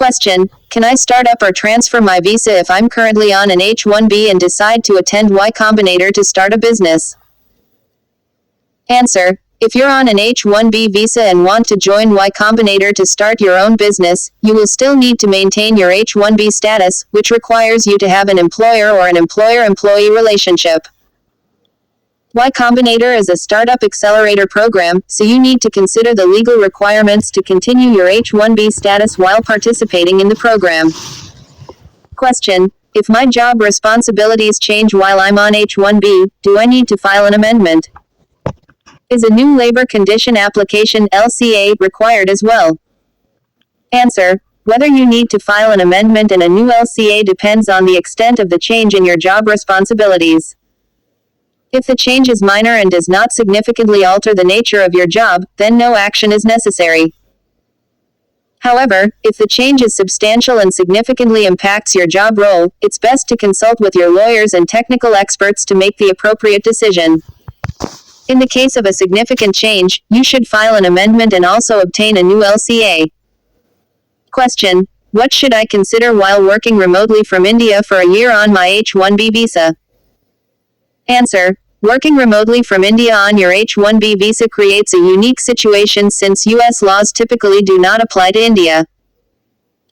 Question: Can I start up or transfer my visa if I'm currently on an H-1B and decide to attend Y Combinator to start a business? Answer: If you're on an H-1B visa and want to join Y Combinator to start your own business, you will still need to maintain your H-1B status, which requires you to have an employer or an employer-employee relationship. Y Combinator is a startup accelerator program, so you need to consider the legal requirements to continue your H-1B status while participating in the program. Question: If my job responsibilities change while I'm on H-1B, do I need to file an amendment? Is a new labor condition application (LCA) required as well? Answer: Whether you need to file an amendment and a new LCA depends on the extent of the change in your job responsibilities. If the change is minor and does not significantly alter the nature of your job, then no action is necessary. However, if the change is substantial and significantly impacts your job role, it's best to consult with your lawyers and technical experts to make the appropriate decision. In the case of a significant change, you should file an amendment and also obtain a new LCA. Question: What should I consider while working remotely from India for a year on my H-1B visa? Answer: Working remotely from India on your H-1B visa creates a unique situation since U.S. laws typically do not apply to India.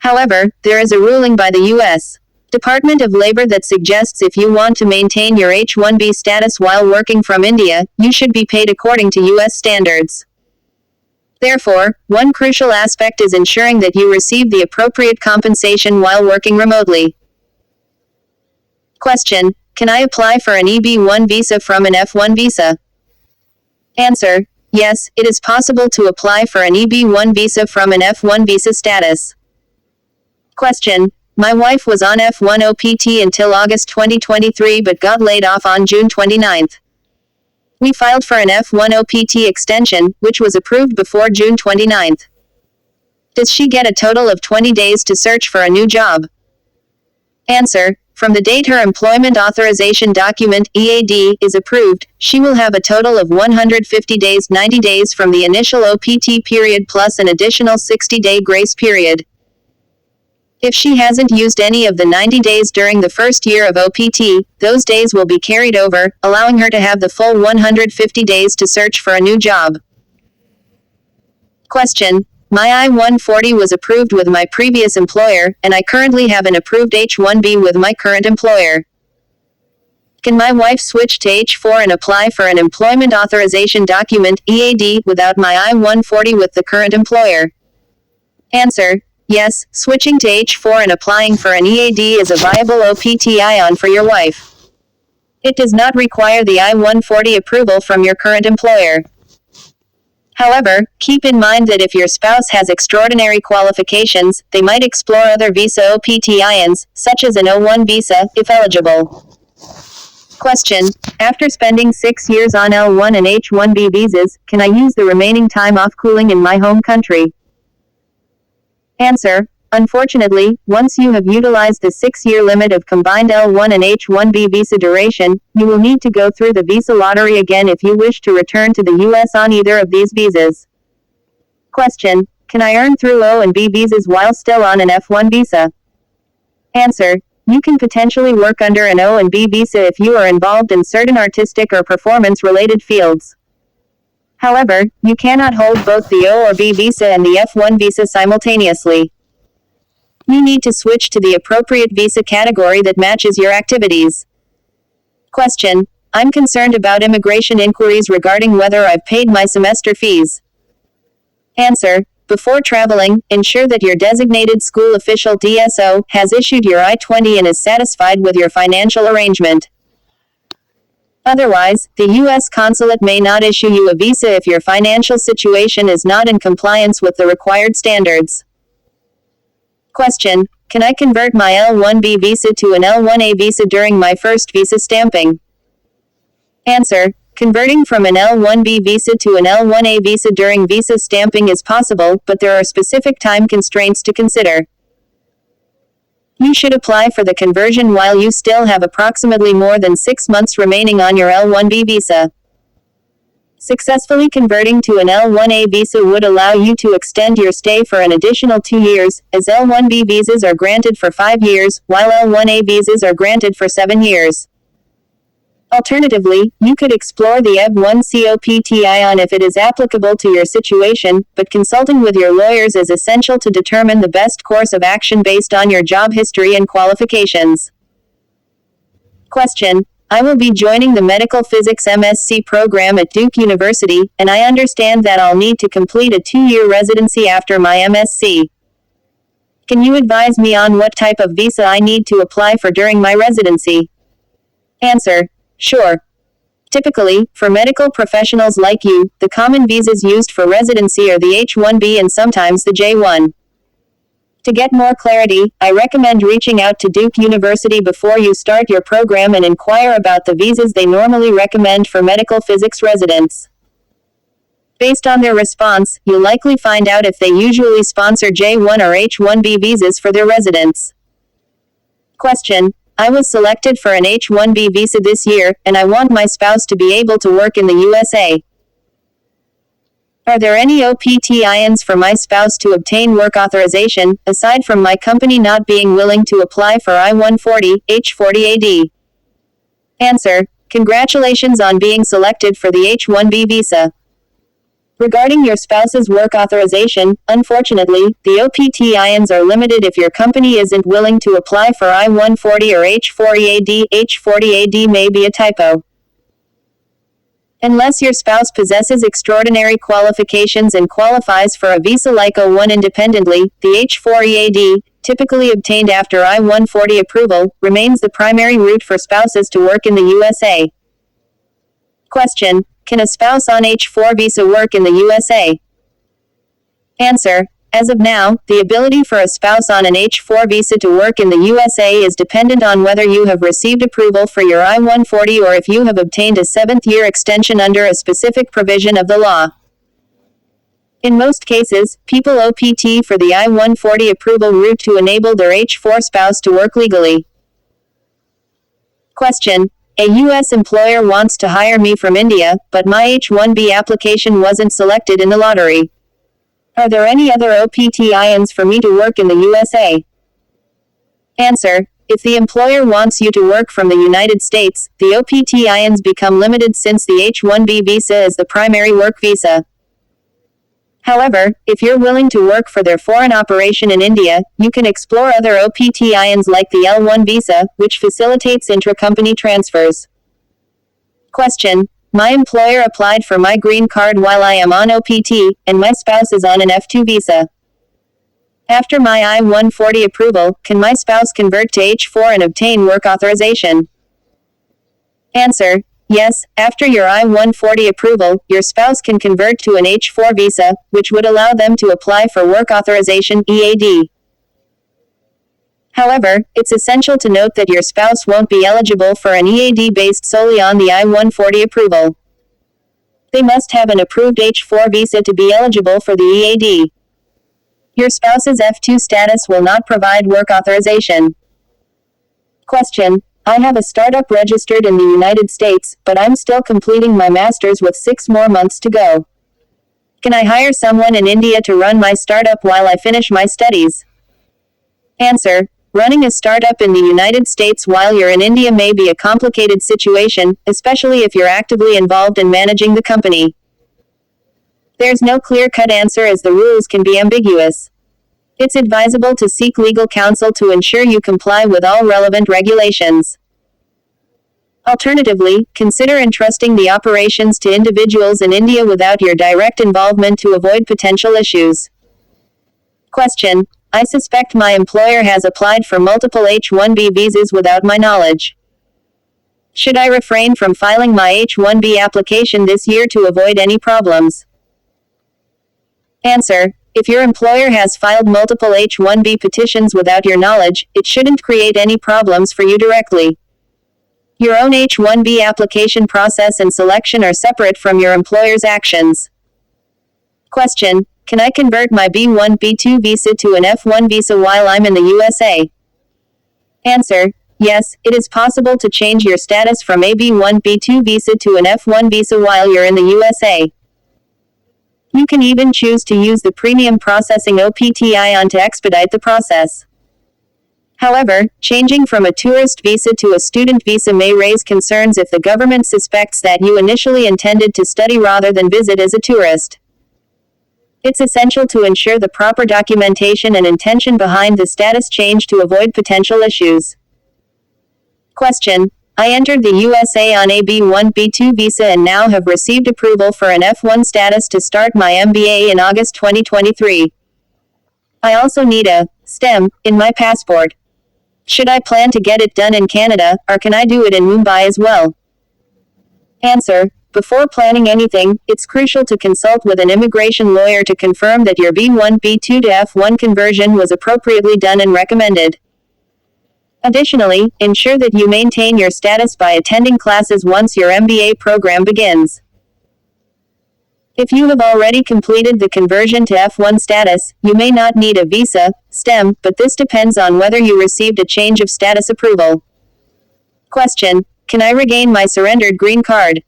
However, there is a ruling by the U.S. Department of Labor that suggests if you want to maintain your H-1B status while working from India, you should be paid according to U.S. standards. Therefore, one crucial aspect is ensuring that you receive the appropriate compensation while working remotely. Question: Can I apply for an EB-1 visa from an F-1 visa? Answer: Yes, it is possible to apply for an EB-1 visa from an F-1 visa status. Question: My wife was on F-1 OPT until August 2023 but got laid off on June 29th. We filed for an F-1 OPT extension, which was approved before June 29th. Does she get a total of 20 days to search for a new job? Answer: From the date her Employment Authorization Document, EAD, is approved, she will have a total of 150 days 90 days from the initial OPT period plus an additional 60-day grace period. If she hasn't used any of the 90 days during the first year of OPT, those days will be carried over, allowing her to have the full 150 days to search for a new job. Question: My I-140 was approved with my previous employer, and I currently have an approved H-1B with my current employer. Can my wife switch to H-4 and apply for an Employment Authorization Document, EAD, without my I-140 with the current employer? Answer: Yes, switching to H-4 and applying for an EAD is a viable OPT ION for your wife. It does not require the I-140 approval from your current employer. However, keep in mind that if your spouse has extraordinary qualifications, they might explore other visa OPT IONs, such as an O-1 visa, if eligible. Question: After spending 6 years on L-1 and H-1B visas, can I use the remaining time off cooling in my home country? Answer: Unfortunately, once you have utilized the 6-year limit of combined L-1 and H-1B visa duration, you will need to go through the visa lottery again if you wish to return to the U.S. on either of these visas. Question: Can I earn through O and B visas while still on an F-1 visa? Answer: You can potentially work under an O and B visa if you are involved in certain artistic or performance-related fields. However, you cannot hold both the O or B visa and the F-1 visa simultaneously. You need to switch to the appropriate visa category that matches your activities. Question: I'm concerned about immigration inquiries regarding whether I've paid my semester fees. Answer: Before traveling, ensure that your designated school official DSO has issued your I-20 and is satisfied with your financial arrangement. Otherwise, the U.S. consulate may not issue you a visa if your financial situation is not in compliance with the required standards. Question: Can I convert my L-1B visa to an L-1A visa during my first visa stamping? Answer: Converting from an L-1B visa to an L-1A visa during visa stamping is possible, but there are specific time constraints to consider. You should apply for the conversion while you still have approximately more than 6 months remaining on your L-1B visa. Successfully converting to an L1A visa would allow you to extend your stay for an additional 2 years, as L1B visas are granted for 5 years, while L1A visas are granted for 7 years. Alternatively, you could explore the F1 COPTI on if it is applicable to your situation, but consulting with your lawyers is essential to determine the best course of action based on your job history and qualifications. Question: I will be joining the Medical Physics MSc program at Duke University, and I understand that I'll need to complete a 2-year residency after my MSc. Can you advise me on what type of visa I need to apply for during my residency? Answer: Sure. Typically, for medical professionals like you, the common visas used for residency are the H1B and sometimes the J1. To get more clarity, I recommend reaching out to Duke University before you start your program and inquire about the visas they normally recommend for medical physics residents. Based on their response, you'll likely find out if they usually sponsor J1 or H1B visas for their residents. Question: I was selected for an H1B visa this year, and I want my spouse to be able to work in the USA. Are there any OPTINs for my spouse to obtain work authorization, aside from my company not being willing to apply for I-140, H-40AD? Answer: Congratulations on being selected for the H-1B visa. Regarding your spouse's work authorization, unfortunately, the OPTINs are limited if your company isn't willing to apply for I-140 or H-40AD. H-40AD may be a typo. Unless your spouse possesses extraordinary qualifications and qualifies for a visa like O1 independently, the H-40AD, typically obtained after I-140 approval, remains the primary route for spouses to work in the USA. Question: Can a spouse on H-4 visa work in the USA? Answer: As of now, the ability for a spouse on an H-4 visa to work in the USA is dependent on whether you have received approval for your I-140 or if you have obtained a 7th-year extension under a specific provision of the law. In most cases, people OPT for the I-140 approval route to enable their H-4 spouse to work legally. Question: A U.S. employer wants to hire me from India, but my H-1B application wasn't selected in the lottery. Are there any other OPTINs for me to work in the USA? Answer: If the employer wants you to work from the United States, the OPTINs become limited since the H-1B visa is the primary work visa. However, if you're willing to work for their foreign operation in India, you can explore other OPTINs like the L1 visa, which facilitates intra-company transfers. Question: My employer applied for my green card while I am on OPT, and my spouse is on an F2 visa. After my I-140 approval, can my spouse convert to H-4 and obtain work authorization? Answer: Yes, after your I-140 approval, your spouse can convert to an H-4 visa, which would allow them to apply for work authorization, EAD. However, it's essential to note that your spouse won't be eligible for an EAD based solely on the I-140 approval. They must have an approved H-4 visa to be eligible for the EAD. Your spouse's F2 status will not provide work authorization. Question: I have a startup registered in the United States, but I'm still completing my master's with 6 more months to go. Can I hire someone in India to run my startup while I finish my studies? Answer: Running a startup in the United States while you're in India may be a complicated situation, especially if you're actively involved in managing the company. There's no clear-cut answer as the rules can be ambiguous. It's advisable to seek legal counsel to ensure you comply with all relevant regulations. Alternatively, consider entrusting the operations to individuals in India without your direct involvement to avoid potential issues. Question: I suspect my employer has applied for multiple H-1B visas without my knowledge. Should I refrain from filing my H-1B application this year to avoid any problems? Answer: If your employer has filed multiple H-1B petitions without your knowledge, it shouldn't create any problems for you directly. Your own H-1B application process and selection are separate from your employer's actions. Question: Can I convert my B1, B2 visa to an F1 visa while I'm in the USA? Answer: Yes, it is possible to change your status from a B1, B2 visa to an F1 visa while you're in the USA. You can even choose to use the premium processing OPTI to expedite the process. However, changing from a tourist visa to a student visa may raise concerns if the government suspects that you initially intended to study rather than visit as a tourist. It's essential to ensure the proper documentation and intention behind the status change to avoid potential issues. Question: I entered the USA on a B1, B2 visa and now have received approval for an F1 status to start my MBA in August 2023. I also need a STEM in my passport. Should I plan to get it done in Canada, or can I do it in Mumbai as well? Answer: before planning anything, it's crucial to consult with an immigration lawyer to confirm that your B1, B2 to F1 conversion was appropriately done and recommended. Additionally, ensure that you maintain your status by attending classes once your MBA program begins. If you have already completed the conversion to F1 status, you may not need a visa, STEM, but this depends on whether you received a change of status approval. Question: can I regain my surrendered green card?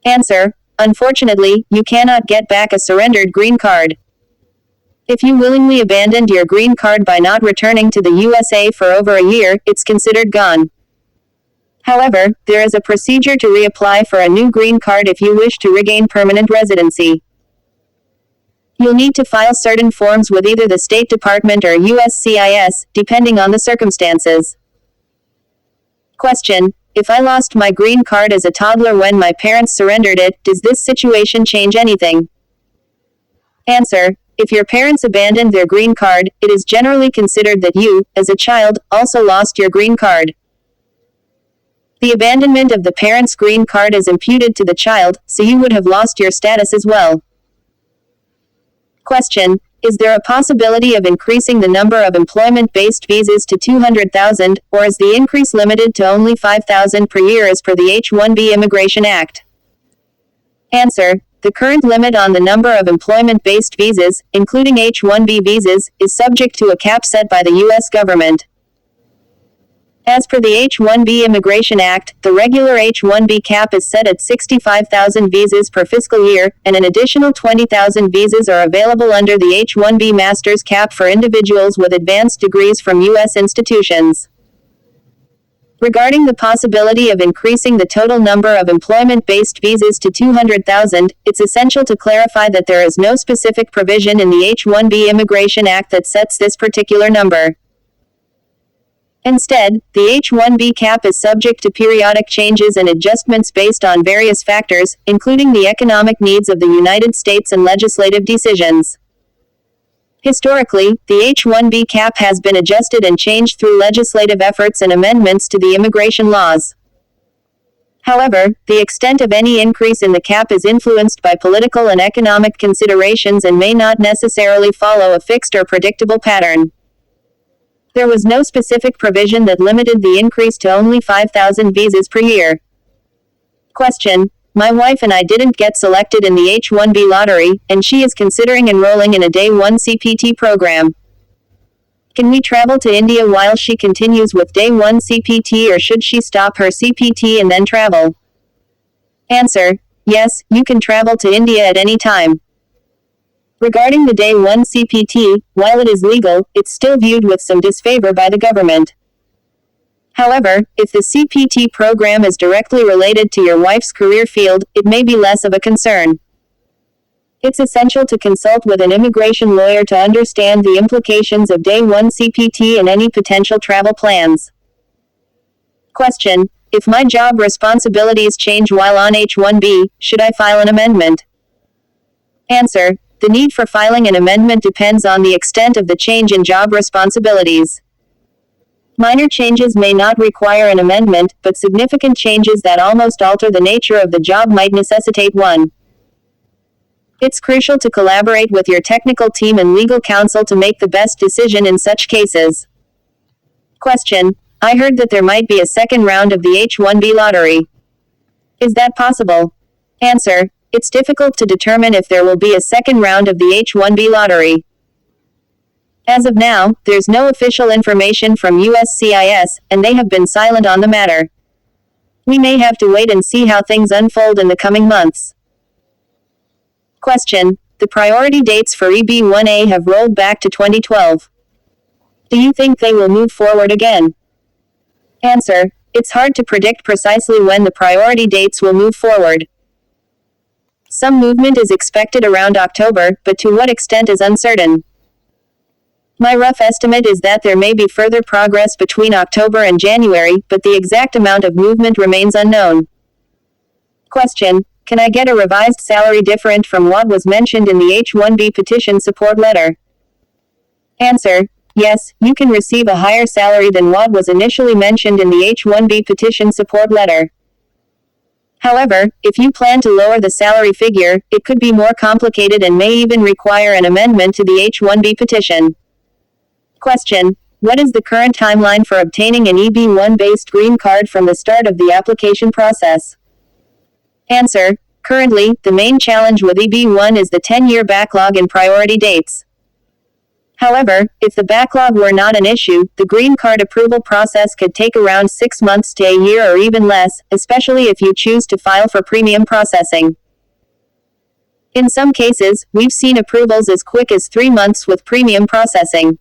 Answer: unfortunately, you cannot get back a surrendered green card. If you willingly abandoned your green card by not returning to the USA for over a year, it's considered gone. However, there is a procedure to reapply for a new green card if you wish to regain permanent residency. You'll need to file certain forms with either the State Department or USCIS, depending on the circumstances. Question: if I lost my green card as a toddler when my parents surrendered it, does this situation change anything? Answer: if your parents abandoned their green card, it is generally considered that you, as a child, also lost your green card. The abandonment of the parent's green card is imputed to the child, so you would have lost your status as well. Question: is there a possibility of increasing the number of employment-based visas to 200,000, or is the increase limited to only 5,000 per year as per the H1B Immigration Act? Answer: the current limit on the number of employment-based visas, including H1B visas, is subject to a cap set by the U.S. government. As per the H1B Immigration Act, the regular H1B cap is set at 65,000 visas per fiscal year, and an additional 20,000 visas are available under the H1B Master's cap for individuals with advanced degrees from U.S. institutions. Regarding the possibility of increasing the total number of employment-based visas to 200,000, it's essential to clarify that there is no specific provision in the H1B Immigration Act that sets this particular number. Instead, the H1B cap is subject to periodic changes and adjustments based on various factors, including the economic needs of the United States and legislative decisions. Historically, the H1B cap has been adjusted and changed through legislative efforts and amendments to the immigration laws. However, the extent of any increase in the cap is influenced by political and economic considerations and may not necessarily follow a fixed or predictable pattern. There was no specific provision that limited the increase to only 5,000 visas per year. Question: my wife and I didn't get selected in the H1B lottery, and she is considering enrolling in a Day 1 CPT program. Can we travel to India while she continues with Day 1 CPT, or should she stop her CPT and then travel? Answer: yes, you can travel to India at any time. Regarding the Day 1 CPT, while it is legal, it's still viewed with some disfavor by the government. However, if the CPT program is directly related to your wife's career field, it may be less of a concern. It's essential to consult with an immigration lawyer to understand the implications of Day 1 CPT and any potential travel plans. Question: if my job responsibilities change while on H1B, should I file an amendment? Answer: the need for filing an amendment depends on the extent of the change in job responsibilities. Minor changes may not require an amendment, but significant changes that almost alter the nature of the job might necessitate one. It's crucial to collaborate with your technical team and legal counsel to make the best decision in such cases. Question: I heard that there might be a second round of the H1B lottery. Is that possible? Answer: it's difficult to determine if there will be a second round of the H1B lottery. As of now, there's no official information from USCIS, and they have been silent on the matter. We may have to wait and see how things unfold in the coming months. Question. The priority dates for EB1A have rolled back to 2012. Do you think they will move forward again? Answer. It's hard to predict precisely when the priority dates will move forward. Some movement is expected around October, but to what extent is uncertain. My rough estimate is that there may be further progress between October and January, but the exact amount of movement remains unknown. Question. Can I get a revised salary different from what was mentioned in the H1B petition support letter? Answer. Yes, you can receive a higher salary than what was initially mentioned in the H1B petition support letter. However, if you plan to lower the salary figure, it could be more complicated and may even require an amendment to the H1B petition. Question. What is the current timeline for obtaining an EB1-based green card from the start of the application process? Answer. Currently, the main challenge with EB1 is the 10-year backlog in priority dates. However, if the backlog were not an issue, the green card approval process could take around 6 months to a year or even less, especially if you choose to file for premium processing. In some cases, we've seen approvals as quick as 3 months with premium processing.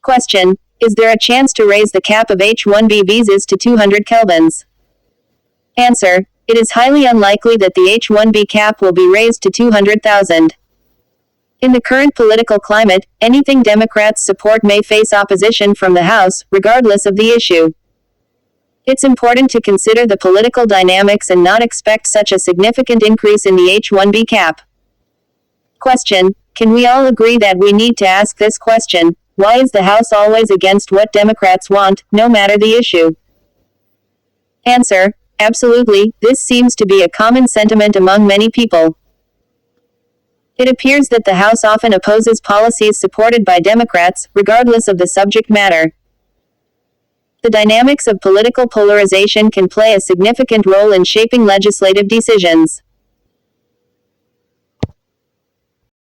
Question. Is there a chance to raise the cap of H1B visas to 200 kelvins? Answer. It is highly unlikely that the H1B cap will be raised to 200,000. In the current political climate, anything Democrats support may face opposition from the House, regardless of the issue. It's important to consider the political dynamics and not expect such a significant increase in the H1B cap. Question. Can we all agree that we need to ask this question? Why is the House always against what Democrats want, no matter the issue? Answer. Absolutely, this seems to be a common sentiment among many people. It appears that the House often opposes policies supported by Democrats, regardless of the subject matter. The dynamics of political polarization can play a significant role in shaping legislative decisions.